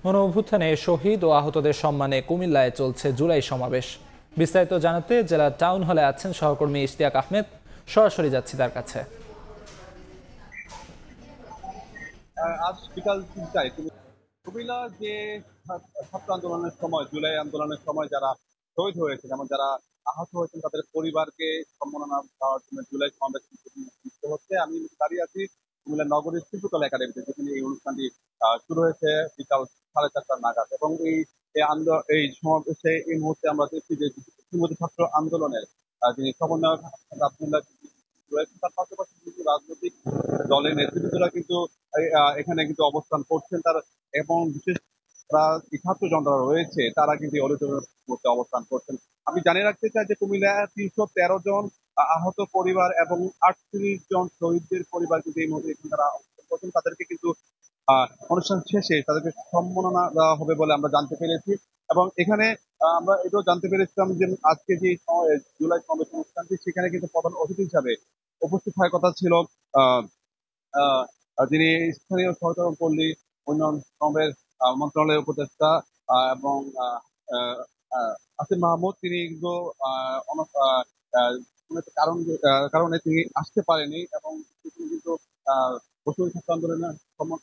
গণঅভ্যুত্থানে শহীদ ও আহতদের সম্মানে কুমিল্লায় চলছে জুলাই সমাবেশ। বিস্তারিত জানাতে জেলার টাউন হলে আছেন সহকর্মী ইশতিয়াক আহমেদ। সরাসরি যাচ্ছি তার কাছে। আজ বিকাল ৩টায় কুমিল্লা যে ছাত্র আন্দোলনের সময়, জুলাই আন্দোলনের সময় যারা শহীদ হয়েছে, যেমন যারা আহত হয়েছেন, তাদের পরিবারকে সম্মাননা দেওয়ার জন্য জুলাই সমাবেশ অনুষ্ঠিত হচ্ছে। আমি দাঁড়িয়ে আছি কুমিল্লা নগরীর শিল্পকলা একাডেমিতে, যেখানে এই অনুষ্ঠানটি শুরু হয়েছে বিকাল 4:30 নাগাদ। এবং এই সমাবেশে এই মুহূর্তে আমরা দেখছি যে ছাত্র আন্দোলনের যিনি সমন্বয়ক আব্দুল্লাহ রয়েছেন, তার পাশাপাশি কিন্তু রাজনৈতিক দলের নেতৃত্বরা কিন্তু এখানে কিন্তু অবস্থান করছেন। তার এবং বিশেষ ছাত্র জনতা রয়েছে, তারা কিন্তু মধ্যে অবস্থান করছেন। আমি জানিয়ে রাখতে চাই যে কুমিল্লায় 313 জন আহত পরিবার এবং 38 জন শহীদদের পরিবার কিন্তু এই মুহূর্তে তারা অবস্থান করছেন। তাদেরকে কিন্তু অনুষ্ঠান শেষে তাদেরকে সম্মাননা দেওয়া হবে বলে আমরা জানতে পেরেছি। এবং এখানে আমরা এটাও জানতে পেরেছিলাম যে আজকে যে জুলাই সমাবেশ অনুষ্ঠানটি, সেখানে কিন্তু প্রধান অতিথি হিসাবে উপস্থিত থাকার কথা ছিল আহ যিনি স্থানীয় সরকার ও পল্লী উন্নয়ন মন্ত্রণালয়ের উপদেষ্টা এবং আসিফ মাহমুদ। তিনি কিন্তু কোনো একটা কারণে তিনি আসতে পারেনি, এবং তিনি কিন্তু বৈষম্য ছাত্র আন্দোলনের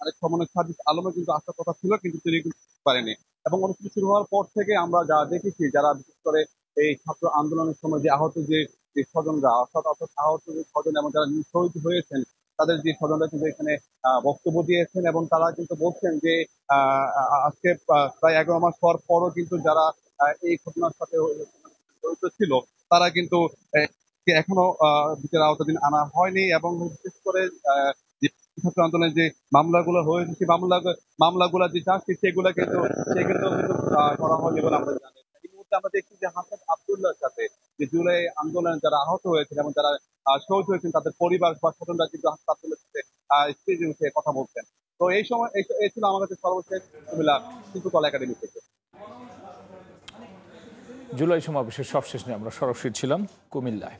আরেক সমন্বয়ক সাদিক আলমে কিন্তু আসার কথা ছিল, কিন্তু তিনি কিন্তু পারেনি। এবং অনুষ্ঠান শুরু হওয়ার পর থেকে আমরা যা দেখেছি, যারা বিশেষ করে এই ছাত্র আন্দোলনের সময় যে আহত যে স্বজনরা, অর্থাৎ আহত যে স্বজন এবং যারা শহীদ হয়েছেন, তাদের যে স্বজনরা কিন্তু এখানে বক্তব্য দিয়েছেন। এবং তারা কিন্তু বলছেন যে আজকে প্রায় 11 মাস হওয়ার পরও কিন্তু যারা এই ঘটনার সাথে জড়িত ছিল, তারা কিন্তু এখনো বিচারের আওতাধীন আনা হয়নি। এবং বিশেষ করে যে ছাত্র আন্দোলনের যে মামলাগুলো হয়েছে, সেই মামলাগুলো যে চার্জশিট, সেগুলো কিন্তু করা হয়নি বলে আমরা জানি। এই মুহূর্তে আমরা দেখছি যে হাসান আব্দুল্লাহর সাথে যে জুলাই আন্দোলনে যারা আহত হয়েছেন এবং যারা শহীদ হয়েছেন, তাদের পরিবার বা স্বজনরা কিন্তু হাসান আব্দুল্লাহর সাথে স্টেজে উঠে কথা বলছেন। তো এই সময় এই ছিল আমার কাছে সর্বশেষ কুমিল্লা শিল্পকলা একাডেমি থেকে। জুলাই সমাবেশের সবশেষ নিয়ে আমরা সরাসরি ছিলাম কুমিল্লায়।